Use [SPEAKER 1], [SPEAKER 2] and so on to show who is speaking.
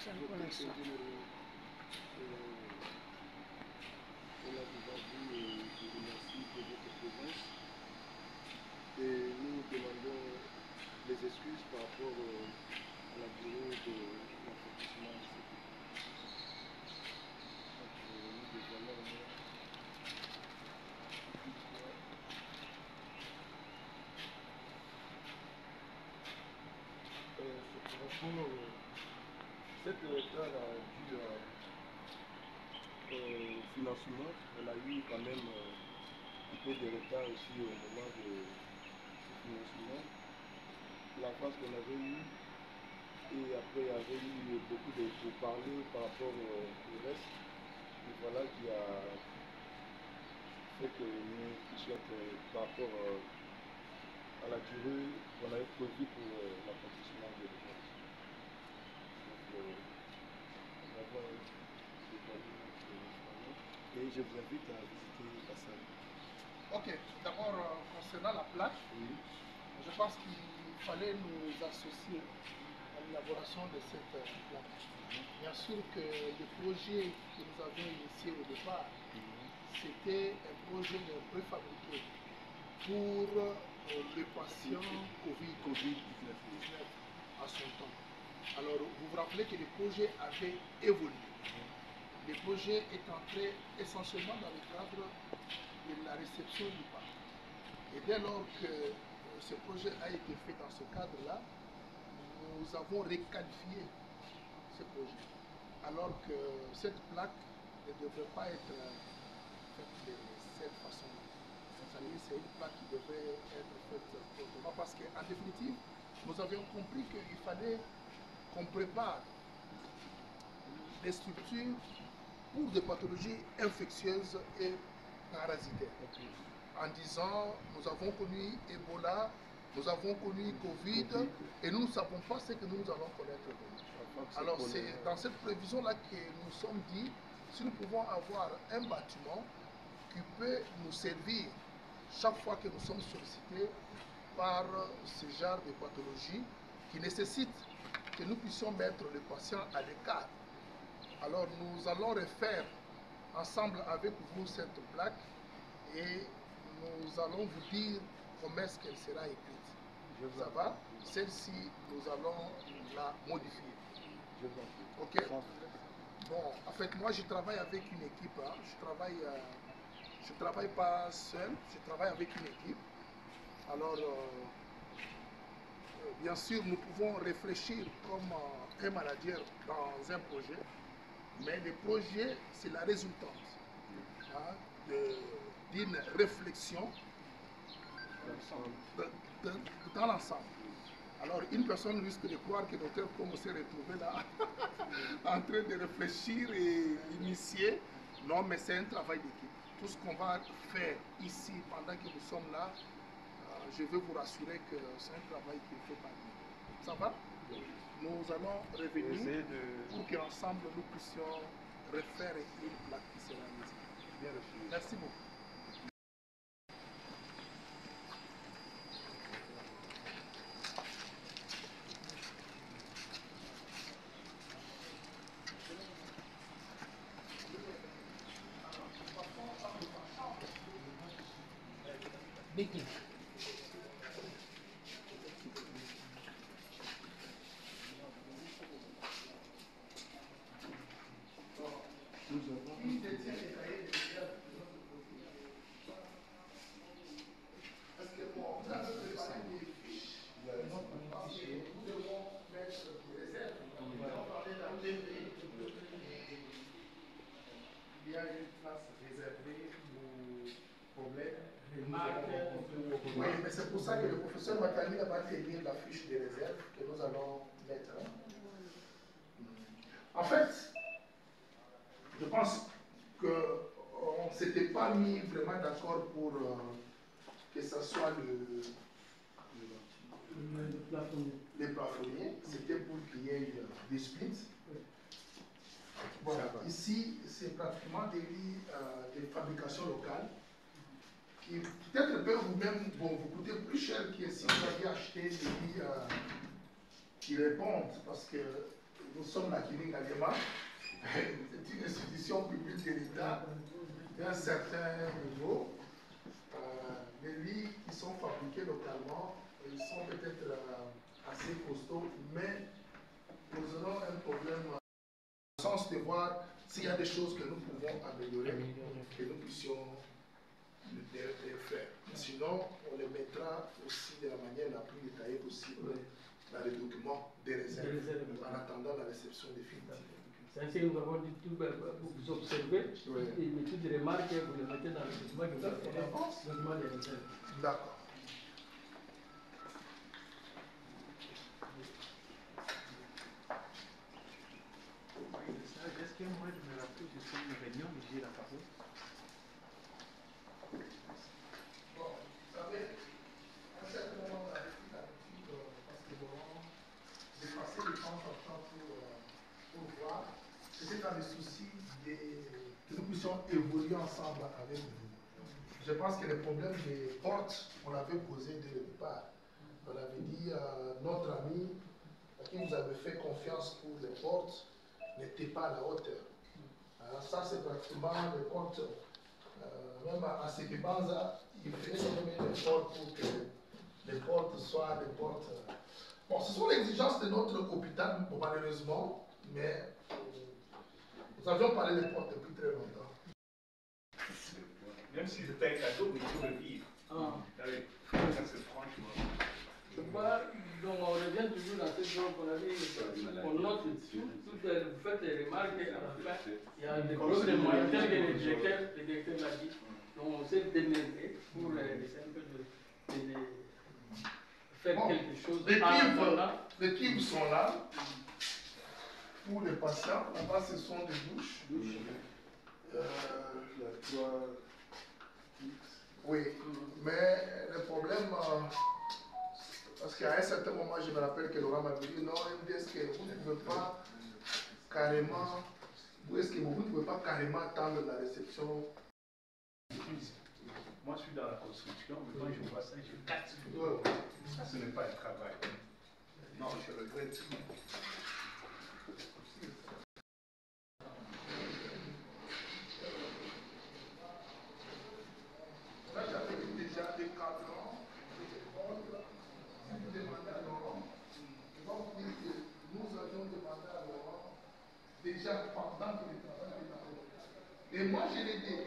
[SPEAKER 1] prochaine connexion.
[SPEAKER 2] On a devant vous je vous remercie de votre présence et nous demandons les excuses par rapport à la durée de l'accomplissement de cette étude. Donc nous dévoilons cette retard dû au financement, on a eu quand même un peu de retard aussi au moment de ce financement. La phase qu'on avait eue, et après il y avait eu beaucoup de pourparlers par rapport au reste. Et voilà qui a fait que nous puissions être par rapport à la durée qu'on avait prévue pour l'accomplissement de l'école. Nous avons dévoilé notre travail et je vous invite à visiter la salle.
[SPEAKER 3] Ok, d'abord concernant la plaque,
[SPEAKER 2] Oui.
[SPEAKER 3] je pense qu'il fallait nous associer à l'élaboration de cette plaque. Bien sûr que le projet que nous avions initié au départ, c'était un projet de préfabriqué pour le patient Covid-19 à son temps. Alors, vous vous rappelez que le projet avait évolué. Le projet est entré essentiellement dans le cadre de la réception du parc. Et dès lors que ce projet a été fait dans ce cadre-là, nous avons requalifié ce projet. Alors que cette plaque ne devrait pas être faite de cette façon-là. C'est une plaque qui devrait être faite autrement parce qu'en définitive, nous avions compris qu'il fallait qu'on prépare des structures pour des pathologies infectieuses et parasitaires. En disant, nous avons connu Ebola, nous avons connu Covid, et nous ne savons pas ce que nous allons connaître demain. Alors c'est dans cette prévision-là que nous sommes dit, si nous pouvons avoir un bâtiment qui peut nous servir chaque fois que nous sommes sollicités par ce genre de pathologie qui nécessite que nous puissions mettre le patient à l'écart. Alors nous allons refaire ensemble avec vous cette plaque et nous allons vous dire comment est-ce qu'elle sera écrite. Ça va? Celle-ci, nous allons la modifier. Ok? Bon, en fait, moi je travaille avec une équipe. Hein. Je travaille pas seul, je travaille avec une équipe. Alors, bien sûr, nous pouvons réfléchir comme un manager dans un projet, mais le projet, c'est la résultante hein, d'une réflexion dans l'ensemble. Alors, une personne risque de croire que notre comme s'est retrouvé là, en train de réfléchir et initier. Non, mais c'est un travail d'équipe. Tout ce qu'on va faire ici pendant que nous sommes là, je veux vous rassurer que c'est un travail qui est fait par nous. Ça va? Nous allons revenir pour qu'ensemble nous puissions refaire une plaque qui sera mise. Bien reçu. Merci beaucoup. Mickey. Qui détient les cahiers de réserve de notre côté? Parce que bon, on a préparé des fiches. Parce que nous devons mettre des réserves. On va parler d'un DV. Il y a une place réservée aux problèmes. Oui, mais c'est pour ça que le professeur Matani va tenir la fiche de réserve que nous allons mettre. En fait, je pense qu'on ne s'était pas mis vraiment d'accord pour que ce soit les plafonniers. C'était pour qu'il y ait des splits. Voilà. Ici, c'est pratiquement des fabrications locales qui peut-être peuvent vous-même vous coûter plus cher que si vous aviez acheté des lits qui répondent. Parce que nous sommes la clinique Aliema. C'est une institution publique de l'État d'un certain niveau. Les lits qui sont fabriqués localement, ils sont peut-être assez costauds, mais nous aurons un problème au sens de voir s'il y a des choses que nous pouvons améliorer, que nous puissions les faire. Sinon, on les mettra aussi de la manière la plus détaillée possible dans les documents des réserves, en attendant la réception définitive.
[SPEAKER 1] C'est ainsi que nous avons dit tout, vous observez, et toutes les remarques, vous les mettez dans le document que vous avez document des réserves.
[SPEAKER 3] D'accord.
[SPEAKER 4] Est-ce qu'il y a moyen de me rappeler de cette réunion de Gilles Lafarge?
[SPEAKER 3] Bon, vous savez, à un certain moment, on avait pris l'habitude, parce que bon, de passer le temps en temps pour voir. C'était dans le souci que nous puissions évoluer ensemble avec vous. Je pense que le problème des portes, on l'avait posé dès le départ. On avait dit notre ami, à qui vous avez fait confiance pour les portes, n'était pas à la hauteur. Ça, c'est pratiquement le compte. Même à Sekibanza, il faisait même un effort pour que les portes soient des portes. Bon, ce sont les exigences de notre hôpital, malheureusement, mais nous avions parlé des portes depuis très longtemps.
[SPEAKER 4] Même si c'était un cadeau, mais il faut le vivre. Allez, ça c'est franchement.
[SPEAKER 1] Donc on revient toujours dans cette zone qu'on a dit, on note tout, vous faites les remarques et à la fin, il y a des problèmes de moyens tels que le directeur l'a dit. Donc on s'est démerdé pour essayer un peu de faire quelque chose.
[SPEAKER 3] Les cuves sont là pour les patients. Là-bas, ce sont des douches.
[SPEAKER 2] Il y a 3 X.
[SPEAKER 3] Oui, mais le problème, parce qu'à un certain moment, je me rappelle que Laurent m'a dit non, est-ce que vous ne pouvez pas carrément, vous ne pouvez pas carrément attendre la réception?
[SPEAKER 4] Moi, je suis dans la construction, mais quand je vois ça, je casse. Ça, ce n'est pas un travail. Non, je regrette.
[SPEAKER 3] Là, j'avais déjà des cadrans, des portes. Si vous demandez à Laurent, il va vous dire que nous avions demandé à Laurent déjà pendant que le travail était dans l'hôpital. Et moi, je l'ai dit.